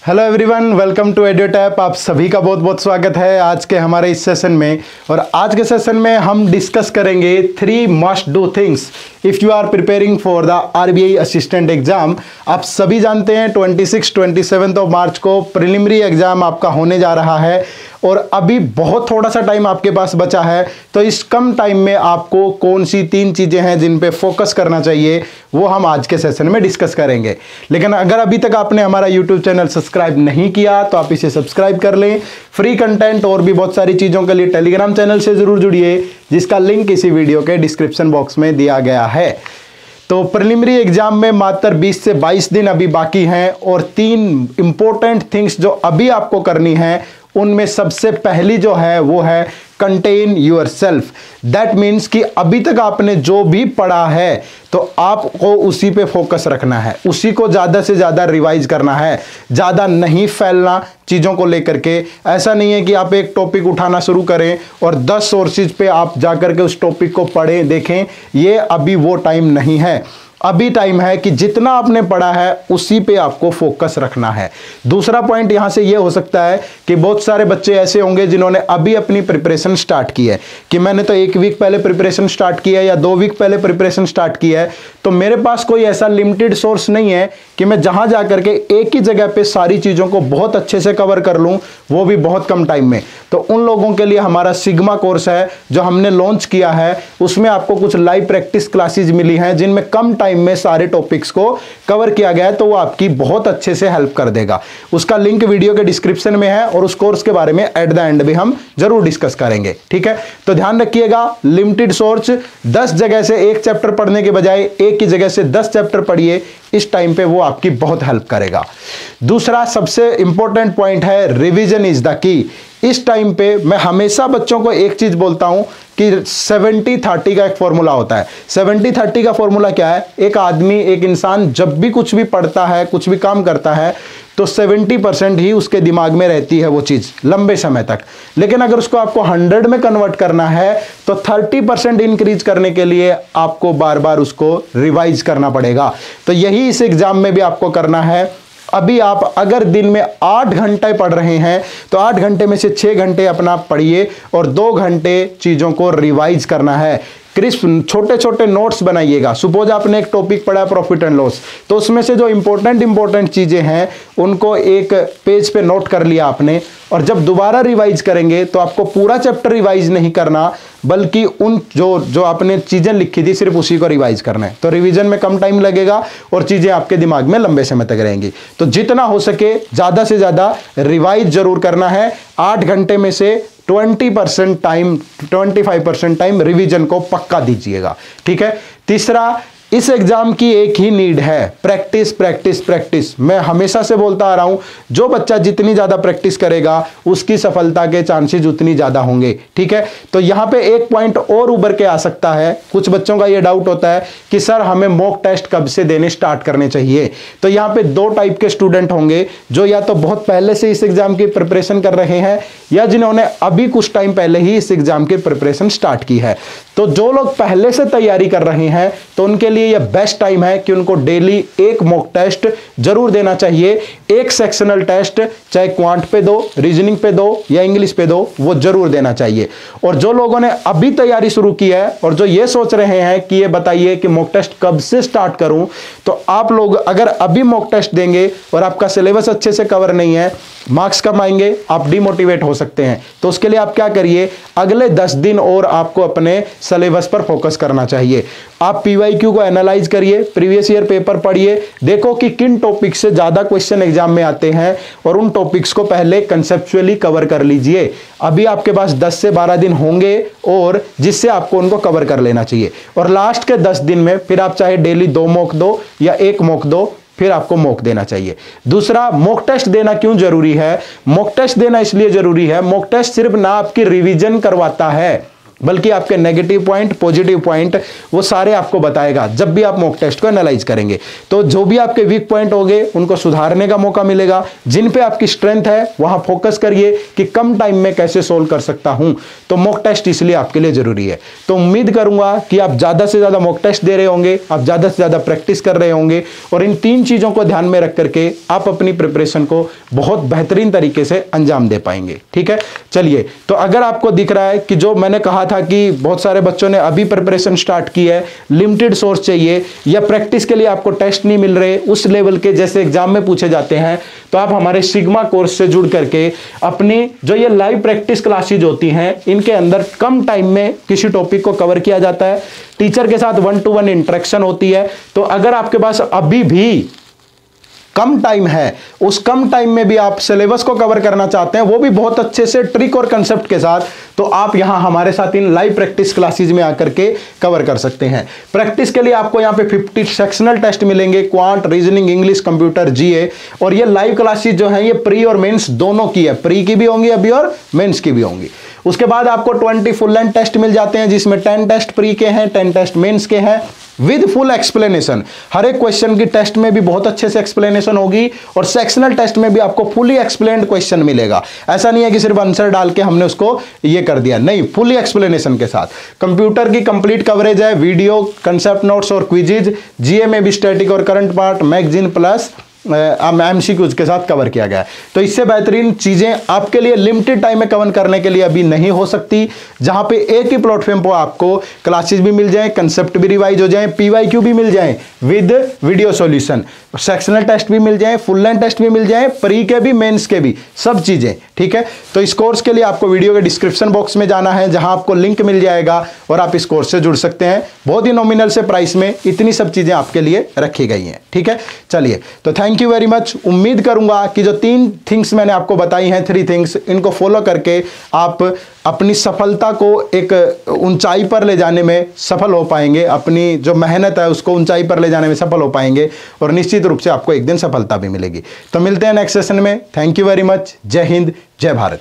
Hello everyone, welcome to Edutap. आप सभी का बहुत बहुत स्वागत है आज के हमारे इस सेशन में। और आज के सेशन में हम डिस्कस करेंगे 3 must do things if you are preparing for the RBI assistant exam. आप सभी जानते हैं 26-27 ऑफ मार्च को प्रिलिमिनरी एग्जाम आपका होने जा रहा है और अभी बहुत थोड़ा सा टाइम आपके पास बचा है। तो इस कम टाइम में आपको कौन सी 3 चीज़ें हैं जिन पे फोकस करना चाहिए वो हम आज के सेशन में डिस्कस करेंगे। लेकिन अगर अभी तक आपने हमारा यूट्यूब चैनल सब्सक्राइब नहीं किया तो आप इसे सब्सक्राइब कर लें। फ्री कंटेंट और भी बहुत सारी चीज़ों के लिए टेलीग्राम चैनल से ज़रूर जुड़िए, जिसका लिंक इसी वीडियो के डिस्क्रिप्शन बॉक्स में दिया गया है। तो प्रिलिमिनरी एग्जाम में मात्र 20 से 22 दिन अभी बाकी हैं और 3 इंपॉर्टेंट थिंग्स जो अभी आपको करनी है उनमें सबसे पहली जो है वो है contain yourself. That means कि अभी तक आपने जो भी पढ़ा है तो आपको उसी पे फोकस रखना है, उसी को ज़्यादा से ज़्यादा रिवाइज करना है, ज़्यादा नहीं फैलना चीज़ों को लेकर के। ऐसा नहीं है कि आप एक टॉपिक उठाना शुरू करें और 10 सोर्सेज पे आप जाकर के उस टॉपिक को पढ़ें देखें, ये अभी वो टाइम नहीं है। अभी टाइम है कि जितना आपने पढ़ा है उसी पे आपको फोकस रखना है। दूसरा पॉइंट यहां से ये हो सकता है कि बहुत सारे बच्चे ऐसे होंगे जिन्होंने अभी अपनी प्रिपरेशन स्टार्ट की है कि मैंने तो 1 वीक पहले प्रिपरेशन स्टार्ट किया है या 2 वीक पहले प्रिपरेशन स्टार्ट किया है, तो मेरे पास कोई ऐसा लिमिटेड सोर्स नहीं है कि मैं जहां जाकर के एक ही जगह पे सारी चीज़ों को बहुत अच्छे से कवर कर लूं, वो भी बहुत कम टाइम में। तो उन लोगों के लिए हमारा सिग्मा कोर्स है जो हमने लॉन्च किया है, उसमें आपको कुछ लाइव प्रैक्टिस क्लासेज मिली हैं जिनमें कम टाइम में सारे टॉपिक्स को कवर किया गया है, तो वो आपकी बहुत अच्छे से हेल्प कर देगा। उसका लिंक वीडियो के डिस्क्रिप्शन में है और उस कोर्स के बारे में एट द एंड भी हम जरूर डिस्कस करेंगे। ठीक है, तो ध्यान रखिएगा, लिमिटेड सोर्स, 10 जगह से एक चैप्टर पढ़ने के बजाय एक ही जगह से 10 चैप्टर पढ़िए, इस टाइम पे वो आपकी बहुत हेल्प करेगा। दूसरा सबसे इंपॉर्टेंट पॉइंट है रिवीजन इज द की। इस टाइम पे मैं हमेशा बच्चों को एक चीज बोलता हूं कि 70-30 का एक फॉर्मूला होता है। 70-30 का फॉर्मूला क्या है? एक आदमी, एक इंसान जब भी कुछ भी पढ़ता है, कुछ भी काम करता है, तो 70% ही उसके दिमाग में रहती है वो चीज़ लंबे समय तक। लेकिन अगर उसको आपको 100 में कन्वर्ट करना है तो 30% इंक्रीज करने के लिए आपको बार बार उसको रिवाइज करना पड़ेगा। तो यही इस एग्जाम में भी आपको करना है। अभी आप अगर दिन में 8 घंटे पढ़ रहे हैं तो 8 घंटे में से 6 घंटे अपना पढ़िए और 2 घंटे चीज़ों को रिवाइज करना है। क्रिस्प छोटे छोटे नोट्स बनाइएगा। सपोज आपने एक टॉपिक पढ़ा है प्रॉफिट एंड लॉस, तो उसमें से जो इंपॉर्टेंट चीज़ें हैं उनको एक पेज पे नोट कर लिया आपने, और जब दोबारा रिवाइज करेंगे तो आपको पूरा चैप्टर रिवाइज नहीं करना, बल्कि उन जो आपने चीज़ें लिखी थी सिर्फ उसी को रिवाइज करना है। तो रिवीजन में कम टाइम लगेगा और चीज़ें आपके दिमाग में लंबे समय तक रहेंगी। तो जितना हो सके ज़्यादा से ज़्यादा रिवाइज जरूर करना है। 8 घंटे में से 20% टाइम, 25% टाइम रिवीजन को पक्का दीजिएगा। ठीक है। तीसरा, इस एग्जाम की एक ही नीड है, प्रैक्टिस प्रैक्टिस प्रैक्टिस। मैं हमेशा से बोलता आ रहा हूं, जो बच्चा जितनी ज्यादा प्रैक्टिस करेगा उसकी सफलता के चांसेस उतनी ज्यादा होंगे। ठीक है। तो यहां पे एक पॉइंट और उभर के आ सकता है। कुछ बच्चों का यह डाउट होता है कि सर हमें मॉक टेस्ट कब से देने स्टार्ट करने चाहिए। तो यहां पे 2 टाइप के स्टूडेंट होंगे, जो या तो बहुत पहले से इस एग्जाम की प्रिपरेशन कर रहे हैं या जिन्होंने अभी कुछ टाइम पहले ही इस एग्जाम की प्रिपरेशन स्टार्ट की है। तो जो लोग पहले से तैयारी कर रहे हैं तो उनके लिए यह बेस्ट टाइम है कि उनको डेली एक मॉक टेस्ट जरूर देना चाहिए। एक सेक्शनल टेस्ट, चाहे क्वांट पे दो, रीजनिंग पे दो या इंग्लिश पे दो, वो जरूर देना चाहिए। और जो लोगों ने अभी तैयारी शुरू की है और जो ये सोच रहे हैं कि ये बताइए कि मॉक टेस्ट कब से स्टार्ट करूं, तो आप लोग अगर अभी मॉक टेस्ट देंगे और आपका सिलेबस अच्छे से कवर नहीं है, मार्क्स कम आएंगे, आप डिमोटिवेट हो सकते हैं। तो उसके लिए आप क्या करिए, अगले 10 दिन और आपको अपने सिलेबस पर फोकस करना चाहिए। आप पीवाईक्यू को एनालाइज करिए, प्रीवियस ईयर पेपर पढ़िए, देखो कि किन टॉपिक से ज्यादा क्वेश्चन एग्जाम में आते हैं और उन टॉपिक्स को पहले कंसेप्चुअली कवर कर लीजिए। अभी आपके पास 10 से 12 दिन होंगे और जिससे आपको उनको कवर कर लेना चाहिए। और लास्ट के 10 दिन में फिर आप चाहे डेली 2 मॉक दो या 1 मॉक दो, फिर आपको मॉक देना चाहिए। दूसरा, मॉक टेस्ट देना क्यों जरूरी है? मॉक टेस्ट देना इसलिए जरूरी है, मॉक टेस्ट सिर्फ ना आपकी रिवीजन करवाता है, बल्कि आपके नेगेटिव पॉइंट, पॉजिटिव पॉइंट वो सारे आपको बताएगा जब भी आप मॉक टेस्ट को एनालाइज करेंगे। तो जो भी आपके वीक पॉइंट होंगे उनको सुधारने का मौका मिलेगा, जिन पे आपकी स्ट्रेंथ है वहां फोकस करिए कि कम टाइम में कैसे सोल्व कर सकता हूं। तो मॉक टेस्ट इसलिए आपके लिए जरूरी है। तो उम्मीद करूंगा कि आप ज्यादा से ज्यादा मॉक टेस्ट दे रहे होंगे, आप ज्यादा से ज्यादा प्रैक्टिस कर रहे होंगे और इन 3 चीजों को ध्यान में रख करके आप अपनी प्रिपरेशन को बहुत बेहतरीन तरीके से अंजाम दे पाएंगे। ठीक है, चलिए, तो अगर आपको दिख रहा है कि जो मैंने कहा था कि बहुत सारे बच्चों ने अभी प्रिपरेशन स्टार्ट की है, लिमिटेड सोर्स चाहिए या प्रैक्टिस के लिए आपको टेस्ट नहीं मिल रहे उस लेवल के जैसे एग्जाम में पूछे जाते हैं, तो आप हमारे सिग्मा कोर्स से जुड़ करके अपनी जो ये लाइव प्रैक्टिस क्लासेज होती हैं इनके अंदर कम टाइम में किसी टॉपिक को कवर किया जाता है, टीचर के साथ 1-to-1 इंटरेक्शन होती है। तो अगर आपके पास अभी भी कम टाइम है, उस कम टाइम में भी आप सिलेबस को कवर करना चाहते हैं, वो भी बहुत अच्छे से ट्रिक और कंसेप्ट के साथ, तो आप यहां हमारे साथ इन लाइव प्रैक्टिस क्लासेस में आकर के कवर कर सकते हैं। प्रैक्टिस के लिए आपको यहां पे 50 सेक्शनल टेस्ट मिलेंगे, क्वांट, रीजनिंग, इंग्लिश, कंप्यूटर, जीए। और ये लाइव क्लासेस जो हैं ये प्री और मेंस दोनों की है, प्री की भी होंगी अभी और मेंस की भी होंगी। उसके बाद आपको 20 फुल लेंथ टेस्ट मिल जाते हैं, जिसमें 10 टेस्ट प्री के हैं, 10 टेस्ट मेंस के हैं, विद फुल एक्सप्लेनेशन। हर एक क्वेश्चन की टेस्ट में भी बहुत अच्छे से एक्सप्लेनेशन होगी और सेक्शनल टेस्ट में भी आपको फुली एक्सप्लेन्ड क्वेश्चन मिलेगा। ऐसा नहीं है कि सिर्फ आंसर डाल के हमने उसको ये कर दिया, नहीं, फुली एक्सप्लेनेशन के साथ। कंप्यूटर की कंप्लीट कवरेज है, वीडियो, कंसेप्ट नोट्स और क्विजेज। जीए में भी स्टैटिक और current part, magazine plus MCQs के साथ कवर किया गया है। तो इससे बेहतरीन चीजें आपके लिए लिमिटेड टाइम में कवर करने के लिए अभी नहीं हो सकती, जहां पे एक ही प्लेटफॉर्म पर आपको क्लासेस भी मिल जाए, कंसेप्ट भी रिवाइज हो जाए, पीवाईक्यू भी मिल जाए with video solution, sectional test भी मिल जाए, फुल लेंथ टेस्ट भी मिल जाए, प्री के भी, मेंस के भी, सब चीजें। ठीक है, तो इस कोर्स के लिए आपको वीडियो के डिस्क्रिप्शन बॉक्स में जाना है, जहां आपको लिंक मिल जाएगा और आप इस कोर्स से जुड़ सकते हैं। बहुत ही नॉमिनल से प्राइस में इतनी सब चीजें आपके लिए रखी गई हैं। ठीक है, चलिए, तो थैंक यू वेरी मच। उम्मीद करूंगा कि जो 3 थिंग्स मैंने आपको बताई हैं, 3 थिंग्स, इनको फॉलो करके आप अपनी सफलता को एक ऊंचाई पर ले जाने में सफल हो पाएंगे, अपनी जो मेहनत है उसको ऊंचाई पर ले जाने में सफल हो पाएंगे और निश्चित रूप से आपको एक दिन सफलता भी मिलेगी। तो मिलते हैं नेक्स्ट सेशन में। Thank you very much. जय हिंद, जय भारत।